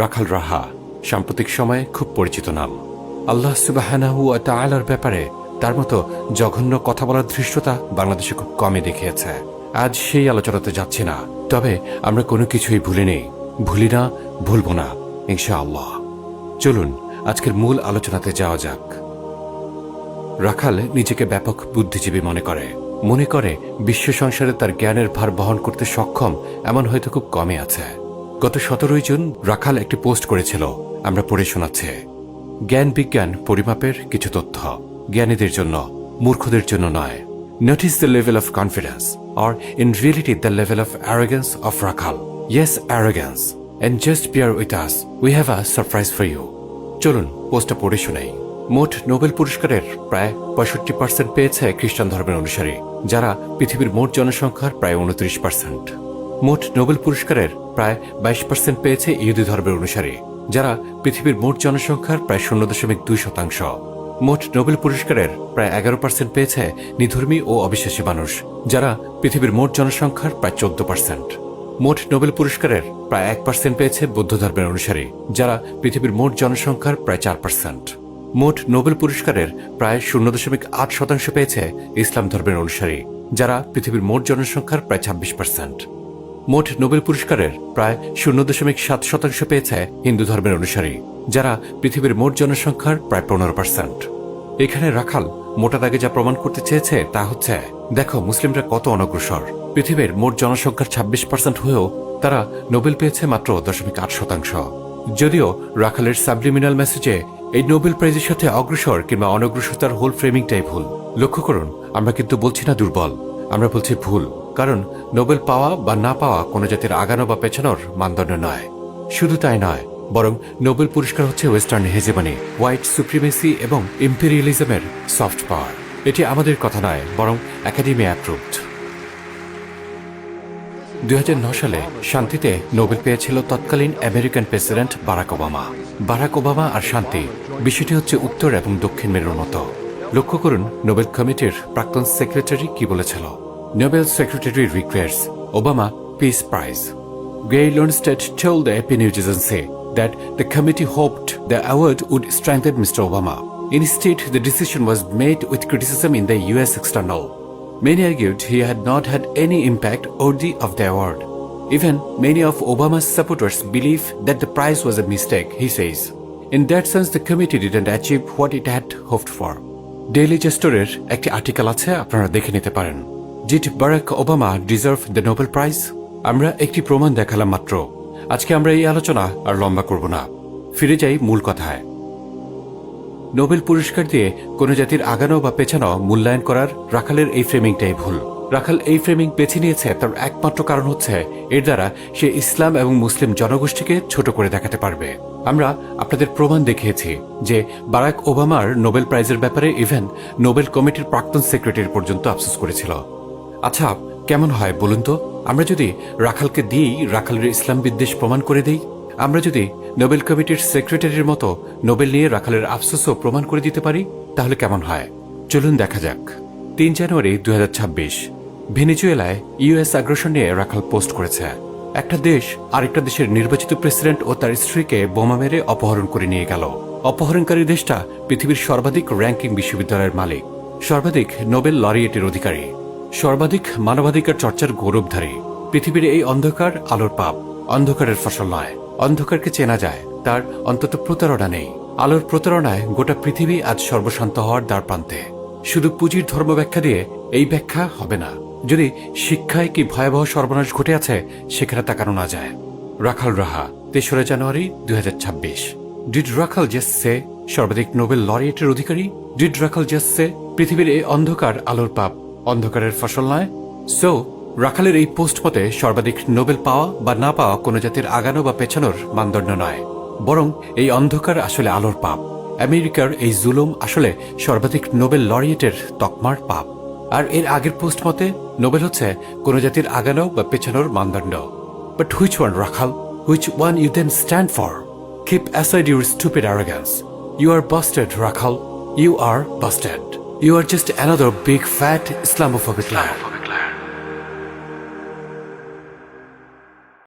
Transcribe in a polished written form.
রাখাল রাহা সাম্প্রতিক সময়ে খুব পরিচিত নাম। আল্লাহ সুবহানাহু ওয়া তাআলার ব্যাপারে তার মতো জঘন্য কথা বলার ধৃষ্টতা বাংলাদেশে খুব কমই দেখিয়েছে। আজ সেই আলোচনাতে যাচ্ছি না, তবে আমরা কোনো কিছুই ভুলিনি, ভুলি না, ভুলব না ইনশাআল্লাহ। চলুন আজকের মূল আলোচনাতে যাওয়া যাক। রাখাল নিজেকে ব্যাপক বুদ্ধিজীবী মনে করে বিশ্ব সংসারে তার জ্ঞানের ভার বহন করতে সক্ষম এমন হয়তো খুব কমই আছে। গত 17 জুন রাখাল একটি পোস্ট করেছিল, আমরা পড়ে শোনাচ্ছি। জ্ঞান বিজ্ঞান পরিমাপের কিছু তথ্য, জ্ঞানীদের জন্য, মূর্খদের জন্য নয়। Notice the level of confidence, or in reality the level of arrogance of Rakhal. Yes, arrogance. And just bear with us, we have a surprise for you. চলুন পোস্টটা পড়ে শোনাই। মোট নোবেল পুরস্কারের প্রায় 65% পেয়েছে খ্রিস্টান ধর্মের অনুসারী, যারা পৃথিবীর মোট জনসংখ্যার প্রায় 29%। মোট নোবেল পুরস্কারের প্রায় 22% পেয়েছে ইহুদি ধর্মের অনুসারী, যারা পৃথিবীর মোট জনসংখ্যার প্রায় 0.2%। মোট নোবেল পুরস্কারের প্রায় 11% পেয়েছে নিধর্মী ও অবিশ্বাসী মানুষ, যারা পৃথিবীর মোট জনসংখ্যার প্রায় 14%। মোট নোবেল পুরস্কারের প্রায় 1% পেয়েছে বৌদ্ধ ধর্মের অনুসারী, যারা পৃথিবীর মোট জনসংখ্যার প্রায় 4%। মোট নোবেল পুরস্কারের প্রায় 0.8% পেয়েছে ইসলাম ধর্মের অনুসারী, যারা পৃথিবীর মোট জনসংখ্যার প্রায় 26%। মোট নোবেল পুরস্কারের প্রায় 0.7% পেয়েছে হিন্দু ধর্মের অনুসারী, যারা পৃথিবীর মোট জনসংখ্যার প্রায় 15%। এখানে রাখাল মোটা দাগে যা প্রমাণ করতে চেয়েছে তা হচ্ছে, দেখো মুসলিমরা কত অনগ্রসর। পৃথিবীর মোট জনসংখ্যার 26% হয়েও তারা নোবেল পেয়েছে মাত্র 0.8%। যদিও রাখালের সাবলিমিনাল মেসেজে এই নোবেল প্রাইজের সাথে অগ্রসর কিংবা অনগ্রসরতার হোল ফ্রেমিংটাই ভুল। লক্ষ্য করুন, আমরা কিন্তু বলছি না দুর্বল, আমরা বলছি ভুল। কারণ নোবেল পাওয়া বা না পাওয়া কোনো জাতির আগানো বা পেছানোর মানদণ্ড নয়। শুধু তাই নয়, বরং নোবেল পুরস্কার হচ্ছে ওয়েস্টার্ন হেজেমনি, হোয়াইট সুপ্রিমেসি এবং ইম্পেরিয়ালিজমের সফট পাওয়ার। এটি আমাদের কথা নয়, বরং একাডেমি অ্যাপ্রুভড। 2009 সালে শান্তিতে নোবেল পেয়েছিল তৎকালীন American president Barack Obama. Barack Obama আর শান্তি, বিষয়টি হচ্ছে উত্তর এবং দক্ষিণ মেরুর মতো। লক্ষ্য করুন নোবেল কমিটির প্রাক্তন সেক্রেটারি কি বলেছিল। Nobel Secretary requests Obama Peace Prize. Gary Lundstedt told the AP News Agency that the committee hoped the award would strengthen Mr. Obama. Instead, the decision was made with criticism in the U.S. external. Many argued he had not had any impact worthy of the award. Even many of Obama's supporters believe that the prize was a mistake, he says. In that sense, the committee didn't achieve what it had hoped for. Daily Gesture একটি article আছে, আপনারা দেখে নিতে পারেন। Did Barack Obama deserve the Nobel Prize? আমরা একটি প্রমাণ দেখালাম মাত্র। আজকে আমরা এই আলোচনা আর লম্বা করব না, ফিরে যাই মূল কথায়। নোবেল পুরস্কার দিয়ে কোনো জাতির আগানো বা পেছানো মূল্যায়ন করার রাখালের এই ফ্রেমিংটাই ভুল। রাখাল এই ফ্রেমিং বেছে নিয়েছে, তার একমাত্র কারণ হচ্ছে এর দ্বারা সে ইসলাম এবং মুসলিম জনগোষ্ঠীকে ছোট করে দেখাতে পারবে। আমরা আপনাদের প্রমাণ দেখিয়েছি যে বারাক ওবামার নোবেল প্রাইজের ব্যাপারে ইভেন নোবেল কমিটির প্রাক্তন সেক্রেটারি পর্যন্ত আফসোস করেছিল। আচ্ছা, কেমন হয় বলুন তো, আমরা যদি রাখালকে দিই, রাখালের ইসলাম বিদ্বেষ প্রমাণ করে দিই? আমরা যদি নোবেল কমিটির সেক্রেটারির মতো নোবেল নিয়ে রাখালের আফসোসও প্রমাণ করে দিতে পারি, তাহলে কেমন হয়? চলুন দেখা যাক। 3 জানুয়ারি 2026 ভেনেজুয়েলায় ইউএস আগ্রাসন নিয়ে রাখাল পোস্ট করেছে। একটা দেশ আরেকটা দেশের নির্বাচিত প্রেসিডেন্ট ও তার স্ত্রীকে বোমা মেরে অপহরণ করে নিয়ে গেল। অপহরণকারী দেশটা পৃথিবীর সর্বাধিক র্যাঙ্কিং বিশ্ববিদ্যালয়ের মালিক, সর্বাধিক নোবেল লরিয়েটের অধিকারী, সর্বাধিক মানবাধিকার চর্চার গৌরবধারী। পৃথিবীর এই অন্ধকার আলোর পাপ, অন্ধকারের ফসল নয়। অন্ধকারকে চেনা যায়, তার অন্তত প্রতারণা নেই। আলোর প্রতারণায় গোটা পৃথিবী আজ সর্বশান্ত হওয়ার দ্বার প্রান্তে। শুধু পুঁজির ধর্ম ব্যাখ্যা দিয়ে এই ব্যাখ্যা হবে না। যদি শিক্ষায় কি ভয়াবহ সর্বনাশ ঘটে আছে সেখানে তাকানো না যায়। রাখাল রাহা 3 জানুয়ারি 2026। ডিড রাখাল জাস্ট সে সর্বাধিক নোবেল লরিয়েটের অধিকারী? ডিড রাখাল জাস্ট সে পৃথিবীর এই অন্ধকার আলোর পাপ, অন্ধকারের ফসল নয়? সো রাখালের এই পোস্ট মতে সর্বাধিক নোবেল পাওয়া বা না পাওয়া কোনো জাতির আগানো বা পেছানোর মানদণ্ড নয়, বরং এই অন্ধকার আসলে আলোর পাপ। আমেরিকার এই জুলুম আসলে সর্বাধিক নোবেল লরিয়েটের তকমার পাপ। আর এর আগের পোস্ট মতে নোবেল হচ্ছে কোনো জাতির আগানো বা পেছানোর মানদণ্ড। বাট হুইচ ওয়ান রাখাল? Which one you then stand for? Keep aside your stupid arrogance. You are busted, Rakhal. You are busted. You are just another big fat Islamophobic liar.